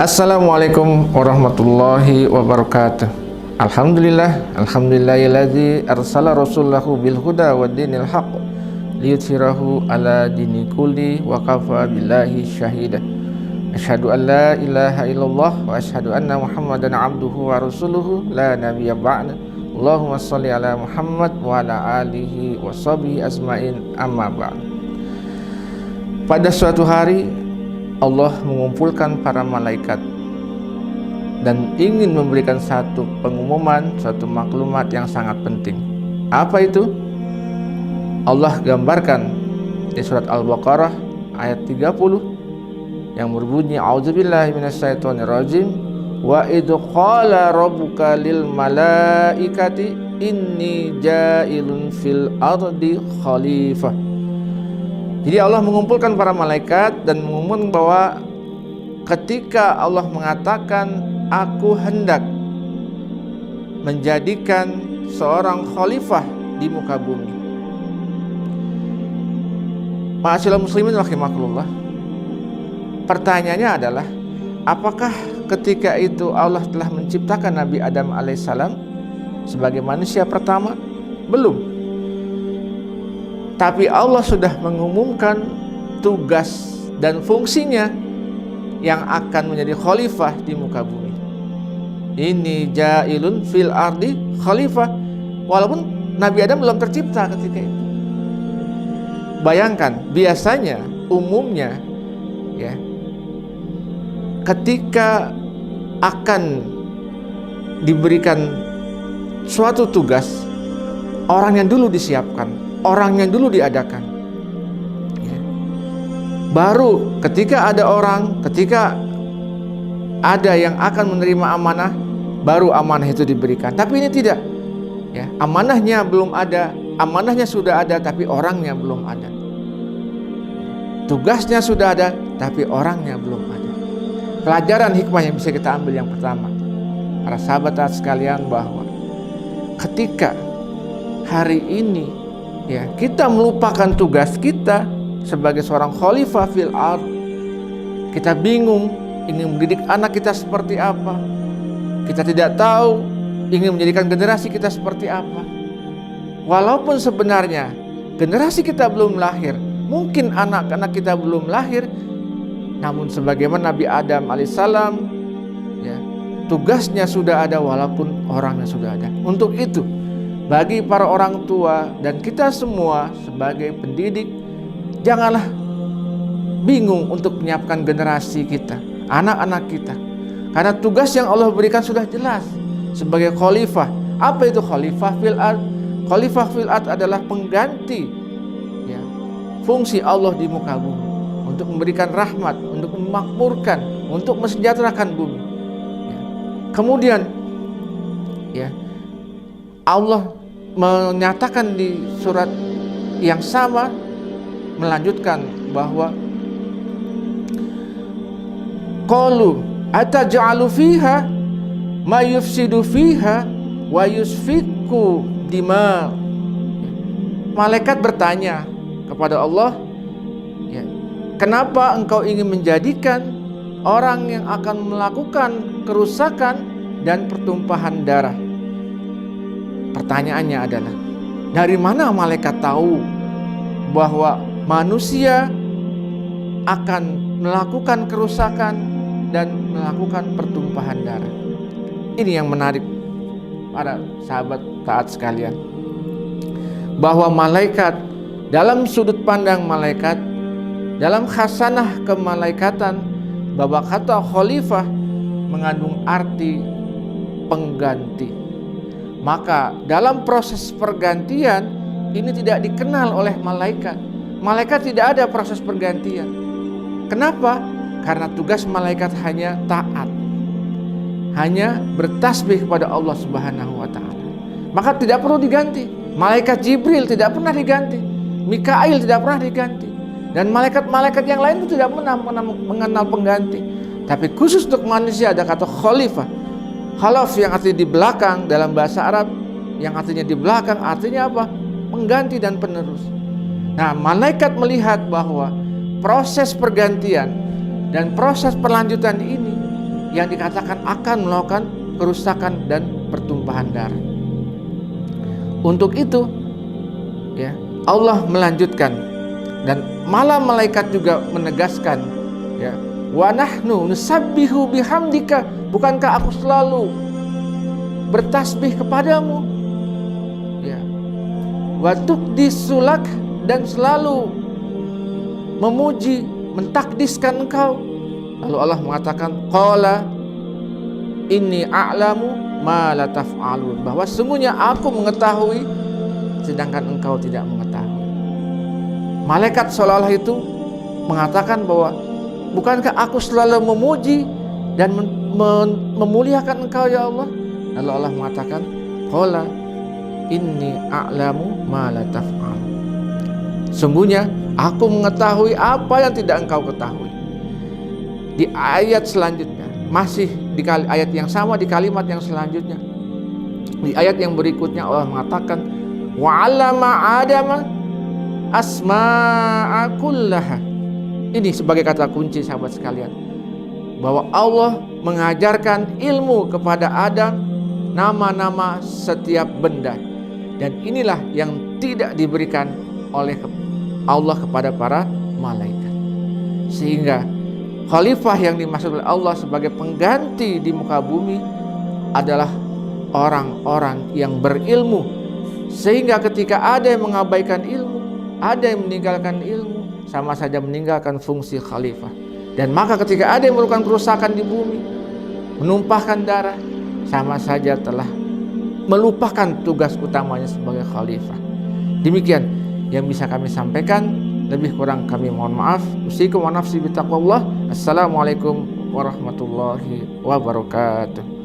Assalamualaikum warahmatullahi wabarakatuh. Alhamdulillahilladzi arsala rasulahu bil huda wa dinil haqq liyuthhirahu ala dini kulli wa kafa billahi syahida. Asyhadu an la ilaha illallah wa asyhadu anna Muhammadan abduhu wa rasuluhu la nabiyya ba'da. Allahumma shalli ala Muhammad wa ala alihi wa sahbihi ajmain, amma ba'd. Pada suatu hari Allah mengumpulkan para malaikat dan ingin memberikan satu pengumuman, suatu maklumat yang sangat penting. Apa itu? Allah gambarkan di surat Al-Baqarah ayat 30 yang berbunyi, a'udzubillahi minasyaitonirrajim, wa idh qala rabbuka lil malaikati inni ja'ilun fil ardi khalifah. Jadi Allah mengumpulkan para malaikat dan mengumumkan bahwa ketika Allah mengatakan aku hendak menjadikan seorang khalifah di muka bumi. Ma'asyiral muslimin rahimakumullah. Pertanyaannya adalah, apakah ketika itu Allah telah menciptakan Nabi Adam alaihissalam sebagai manusia pertama? Belum. Tapi Allah sudah mengumumkan tugas dan fungsinya yang akan menjadi khalifah di muka bumi. Ini ja'ilun fil ardi khalifah. Walaupun Nabi Adam belum tercipta ketika itu. Bayangkan, biasanya umumnya ya, ketika akan diberikan suatu tugas, orang yang dulu disiapkan, orang yang dulu diadakan ya. Baru ketika ada yang akan menerima amanah, baru amanah itu diberikan. Tapi ini tidak ya, amanahnya belum ada, amanahnya sudah ada tapi orangnya belum ada. Tugasnya sudah ada tapi orangnya belum ada. Pelajaran hikmah yang bisa kita ambil yang pertama, para sahabat sekalian, bahwa ketika hari ini ya, kita melupakan tugas kita sebagai seorang khalifah fil ard, kita bingung ingin mendidik anak kita seperti apa, kita tidak tahu ingin menjadikan generasi kita seperti apa. Walaupun sebenarnya generasi kita belum lahir, mungkin anak-anak kita belum lahir, namun sebagaimana Nabi Adam alaihissalam ya, tugasnya sudah ada walaupun orangnya sudah ada. Untuk itu, bagi para orang tua dan kita semua sebagai pendidik, janganlah bingung untuk menyiapkan generasi kita, anak-anak kita. Karena tugas yang Allah berikan sudah jelas sebagai khalifah. Apa itu khalifah fil ard? Khalifah fil ard adalah pengganti ya, fungsi Allah di muka bumi, untuk memberikan rahmat, untuk memakmurkan, untuk mensejahterakan bumi ya. Kemudian ya, Allah menyatakan di surat yang sama, melanjutkan bahwa qalu ataj'alu fiha ma yufsidu fiha wa yusfiku dima. Malaikat bertanya kepada Allah ya, kenapa engkau ingin menjadikan orang yang akan melakukan kerusakan dan pertumpahan darah? Pertanyaannya adalah, dari mana malaikat tahu bahwa manusia akan melakukan kerusakan dan melakukan pertumpahan darah? Ini yang menarik para sahabat taat sekalian, bahwa malaikat, dalam sudut pandang malaikat, dalam khasanah kemalaikatan, bahwa kata khalifah mengandung arti pengganti. Maka dalam proses pergantian ini tidak dikenal oleh malaikat. Malaikat tidak ada proses pergantian. Kenapa? Karena tugas malaikat hanya taat, hanya bertasbih kepada Allah Subhanahu wa ta'ala. Maka tidak perlu diganti. Malaikat Jibril tidak pernah diganti, Mikail tidak pernah diganti, dan malaikat-malaikat yang lain itu tidak pernah mengenal pengganti. Tapi khusus untuk manusia ada kata khalifah. Khalaf yang artinya di belakang, dalam bahasa Arab yang artinya di belakang, artinya apa? Pengganti dan penerus. Nah, malaikat melihat bahwa proses pergantian dan proses perlanjutan ini yang dikatakan akan melakukan kerusakan dan pertumpahan darah. Untuk itu, ya, Allah melanjutkan dan malah malaikat juga menegaskan, ya, wa nahnu nusabbihu bihamdika, bukankah aku selalu bertasbih kepadamu, ya, wa tuqdisulak, dan selalu memuji, mentakdiskan engkau. Lalu Allah mengatakan, qala inni a'lamu ma la taf'alun, bahwa sesungguhnya aku mengetahui sedangkan engkau tidak mengetahui. Malaikat seolah-olah itu mengatakan bahwa bukankah aku selalu memuji dan memuliakan engkau ya Allah? Lalu Allah mengatakan, qala inni a'lamu ma la taf'alun, sungguhnya aku mengetahui apa yang tidak engkau ketahui. Di ayat selanjutnya, masih di ayat yang sama, di kalimat yang selanjutnya, di ayat yang berikutnya Allah mengatakan, wa 'allama adama asma'a kullaha. Ini sebagai kata kunci sahabat sekalian, bahwa Allah mengajarkan ilmu kepada Adam nama-nama setiap benda, dan inilah yang tidak diberikan oleh Allah kepada para malaikat. Sehingga khalifah yang dimaksud oleh Allah sebagai pengganti di muka bumi adalah orang-orang yang berilmu, sehingga ketika ada yang mengabaikan ilmu, ada yang meninggalkan ilmu, sama saja meninggalkan fungsi khalifah. Dan maka ketika ada yang melakukan kerusakan di bumi, menumpahkan darah, sama saja telah melupakan tugas utamanya sebagai khalifah. Demikian yang bisa kami sampaikan, lebih kurang kami mohon maaf. Usikum wa nafsi bitaqwallah. Assalamualaikum warahmatullahi wabarakatuh.